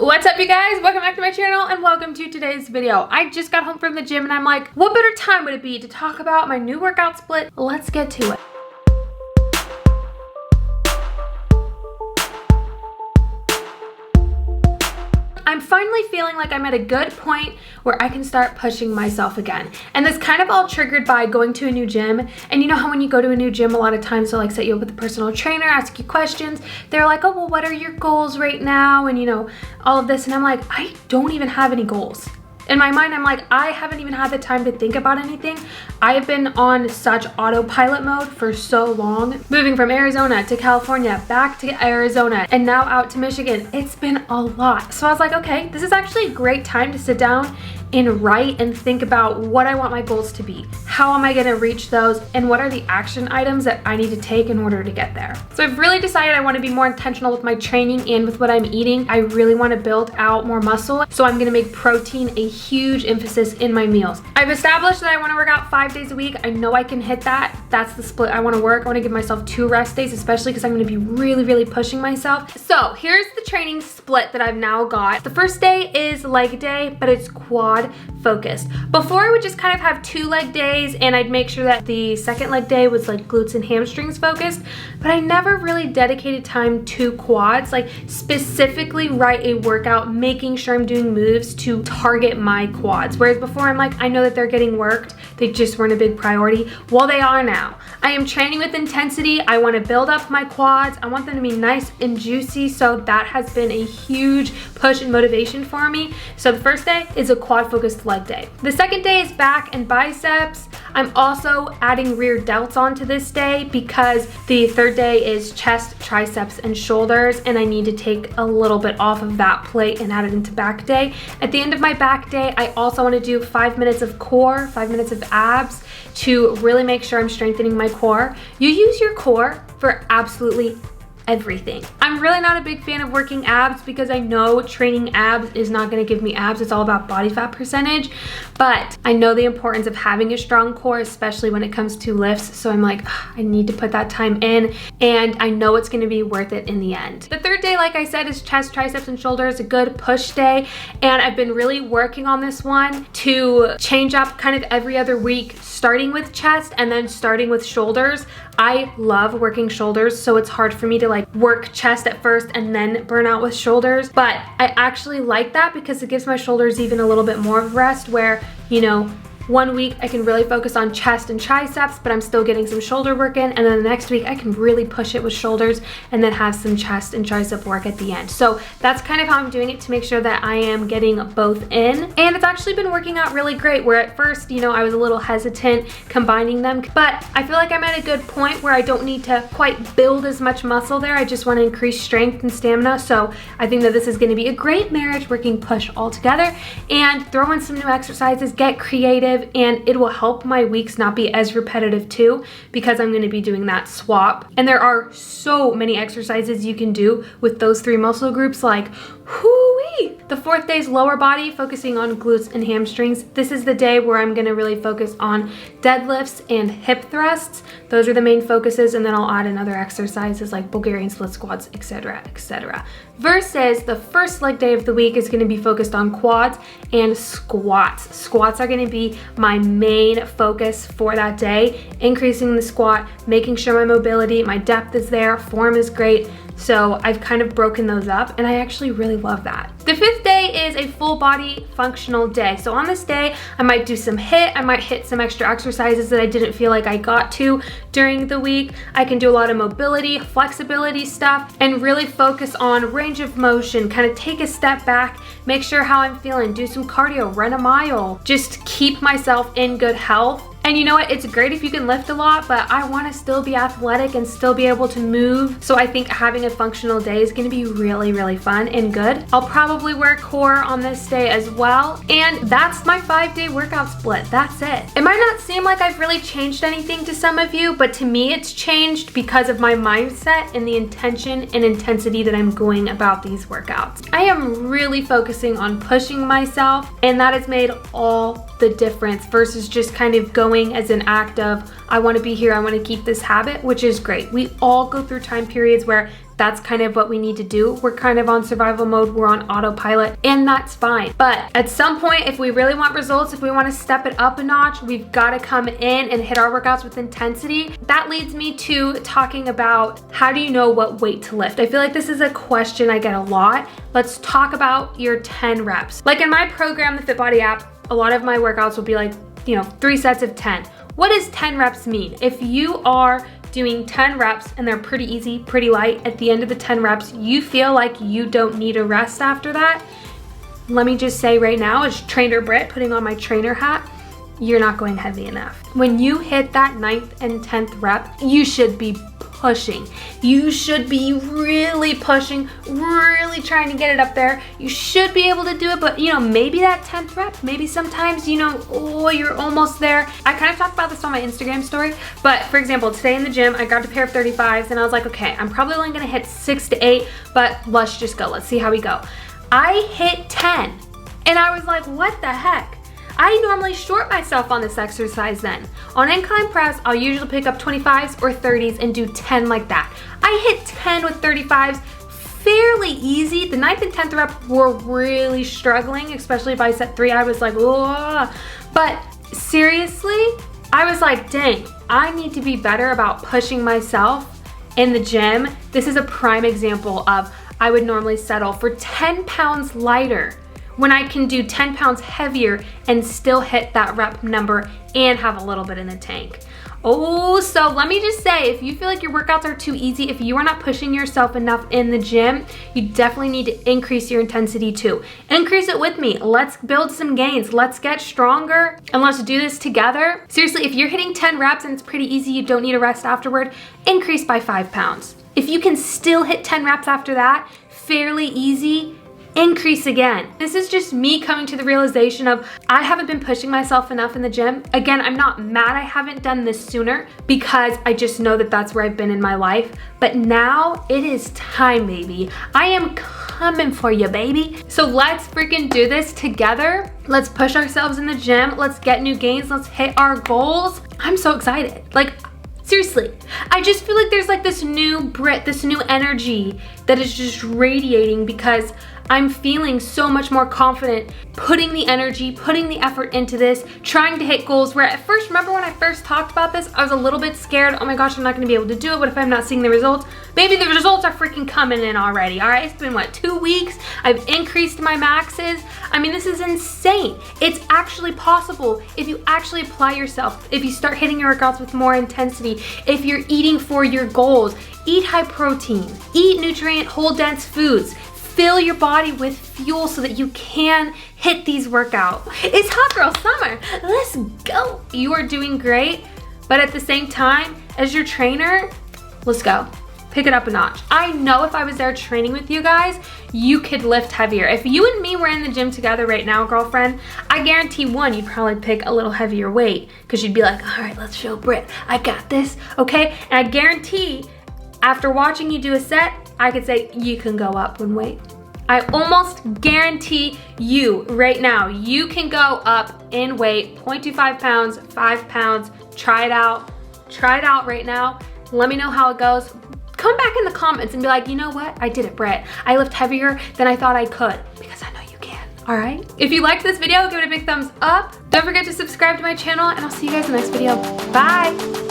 What's up, you guys? Welcome back to my channel and welcome to today's video. I just got home from the gym and I'm like, what better time would it be to talk about my new workout split? Let's get to it. I'm finally feeling like I'm at a good point where I can start pushing myself again. And this kind of all triggered by going to a new gym. And you know how when you go to a new gym, a lot of times they'll like set you up with a personal trainer, ask you questions. They're like, oh, well, what are your goals right now? And you know, all of this. And I'm like, I don't even have any goals. In my mind, I'm like, I haven't even had the time to think about anything. I have been on such autopilot mode for so long. Moving from Arizona to California, back to Arizona, and now out to Michigan. It's been a lot. So I was like, okay, this is actually a great time to sit down and write and think about what I want my goals to be. How am I gonna reach those? And what are the action items that I need to take in order to get there? So I've really decided I wanna be more intentional with my training and with what I'm eating. I really wanna build out more muscle. So I'm gonna make protein a huge emphasis in my meals. I've established that I wanna work out 5 days a week. I know I can hit that. That's the split I wanna work. I wanna give myself 2 rest days, especially because I'm gonna be really pushing myself. So here's the training split that I've now got. The first day is leg day, but it's quad focused. Before I would just kind of have 2 leg days and I'd make sure that the second leg day was like glutes and hamstrings focused, but I never really dedicated time to quads, like specifically write a workout making sure I'm doing moves to target my quads. Whereas before I'm like, I know that they're getting worked, they just weren't a big priority. Well, they are now. I am training with intensity. I want to build up my quads. I want them to be nice and juicy, so that has been a huge push and motivation for me. So the first day is a quad focused leg day. The second day is back and biceps. I'm also adding rear delts onto this day because the third day is chest, triceps, and shoulders, and I need to take a little bit off of that plate and add it into back day. At the end of my back day, I also want to do 5 minutes of core, 5 minutes of abs to really make sure I'm strengthening my core. You use your core for absolutely everything. I'm really not a big fan of working abs because I know training abs is not going to give me abs. It's all about body fat percentage, but I know the importance of having a strong core, especially when it comes to lifts. So I'm like, I need to put that time in, and I know it's going to be worth it in the end. The third day, like I said, is chest, triceps, and shoulders, a good push day. And I've been really working on this one to change up kind of every other week, starting with chest and then starting with shoulders. I love working shoulders, so it's hard for me to like work chest at first and then burn out with shoulders. But I actually like that because it gives my shoulders even a little bit more of rest where, you know, 1 week I can really focus on chest and triceps, but I'm still getting some shoulder work in. And then the next week I can really push it with shoulders and then have some chest and tricep work at the end. So that's kind of how I'm doing it to make sure that I am getting both in. And it's actually been working out really great, where at first, you know, I was a little hesitant combining them, but I feel like I'm at a good point where I don't need to quite build as much muscle there. I just want to increase strength and stamina. So I think that this is going to be a great marriage working push all together, and throw in some new exercises, get creative, and it will help my weeks not be as repetitive too, because I'm going to be doing that swap. And there are so many exercises you can do with those 3 muscle groups, like whoo-wee. The fourth day is lower body, focusing on glutes and hamstrings. This is the day where I'm going to really focus on deadlifts and hip thrusts. Those are the main focuses, and then I'll add in other exercises like Bulgarian split squats, etc., etc. Versus the first leg day of the week is going to be focused on quads and squats. Squats are going to be my main focus for that day, increasing the squat, making sure my mobility, my depth is there, form is great. So I've kind of broken those up, and I actually really love that. The fifth day is a full body functional day. So on this day, I might do some HIIT. I might hit some extra exercises that I didn't feel like I got to during the week. I can do a lot of mobility, flexibility stuff, and really focus on range of motion, kind of take a step back, make sure how I'm feeling, do some cardio, run a mile, just keep myself in good health. And you know what? It's great if you can lift a lot, but I want to still be athletic and still be able to move. So I think having a functional day is going to be really fun and good. I'll probably wear core on this day as well. And that's my 5-day workout split. That's it. It might not seem like I've really changed anything to some of you, but to me it's changed because of my mindset and the intention and intensity that I'm going about these workouts. I am really focusing on pushing myself, and that has made all the difference versus just kind of going as an act of, I want to be here, I want to keep this habit, which is great. We all go through time periods where that's kind of what we need to do. We're kind of on survival mode, we're on autopilot, and that's fine. But at some point, if we really want results, if we want to step it up a notch, we've got to come in and hit our workouts with intensity. That leads me to talking about how do you know what weight to lift? I feel like this is a question I get a lot. Let's talk about your 10 reps. Like in my program, the Fit Body app, a lot of my workouts will be like, 3 sets of 10. What does 10 reps mean? If you are doing 10 reps and they're pretty easy, pretty light, at the end of the 10 reps, you feel like you don't need a rest after that, let me just say right now, as trainer Britt, putting on my trainer hat, you're not going heavy enough. When you hit that 9th and 10th rep, you should be pushing. You should be really pushing, really trying to get it up there. You should be able to do it, but maybe that 10th rep, maybe sometimes, you're almost there. I kind of talked about this on my Instagram story, but for example, today in the gym, I grabbed a pair of 35s and I was like, okay, I'm probably only gonna hit 6 to 8, but let's just go. Let's see how we go. I hit 10 and I was like, what the heck? I normally short myself on this exercise then. On incline press, I'll usually pick up 25s or 30s and do 10 like that. I hit 10 with 35s fairly easy. The 9th and 10th rep were really struggling, especially by set 3. I was like, whoa. But seriously, I was like, dang, I need to be better about pushing myself in the gym. This is a prime example of I would normally settle for 10 pounds lighter when I can do 10 pounds heavier and still hit that rep number and have a little bit in the tank. Oh, so let me just say, if you feel like your workouts are too easy, if you are not pushing yourself enough in the gym, you definitely need to increase your intensity too. Increase it with me. Let's build some gains. Let's get stronger and let's do this together. Seriously, if you're hitting 10 reps and it's pretty easy, you don't need a rest afterward, increase by 5 pounds. If you can still hit 10 reps after that, fairly easy, increase again. This is just me coming to the realization of I haven't been pushing myself enough in the gym. Again, I'm not mad I haven't done this sooner because I just know that that's where I've been in my life. But now it is time, baby. I am coming for you, baby. So let's freaking do this together. Let's push ourselves in the gym. Let's get new gains. Let's hit our goals. I'm so excited. Seriously, I just feel like there's this new Britt, this new energy that is just radiating because I'm feeling so much more confident putting the energy, putting the effort into this, trying to hit goals where at first, remember when I first talked about this, I was a little bit scared. Oh my gosh, I'm not gonna be able to do it. What if I'm not seeing the results? Maybe the results are freaking coming in already, all right? It's been, 2 weeks? I've increased my maxes. I mean, this is insane. It's actually possible if you actually apply yourself, if you start hitting your workouts with more intensity, if you're eating for your goals, eat high protein, eat nutrient, whole dense foods, fill your body with fuel so that you can hit these workouts. It's hot girl summer, let's go. You are doing great, but at the same time, as your trainer, let's go. Pick it up a notch. I know if I was there training with you guys, you could lift heavier. If you and me were in the gym together right now, girlfriend, I guarantee one, you'd probably pick a little heavier weight because you'd be like, all right, let's show Britt, I got this, okay? And I guarantee after watching you do a set, I could say you can go up in weight. I almost guarantee you right now, you can go up in weight, 0.25 pounds, 5 pounds, try it out right now. Let me know how it goes. Come back in the comments and be like, you know what? I did it, Britt. I lift heavier than I thought I could because I know you can, all right? If you liked this video, give it a big thumbs up. Don't forget to subscribe to my channel and I'll see you guys in the next video. Bye.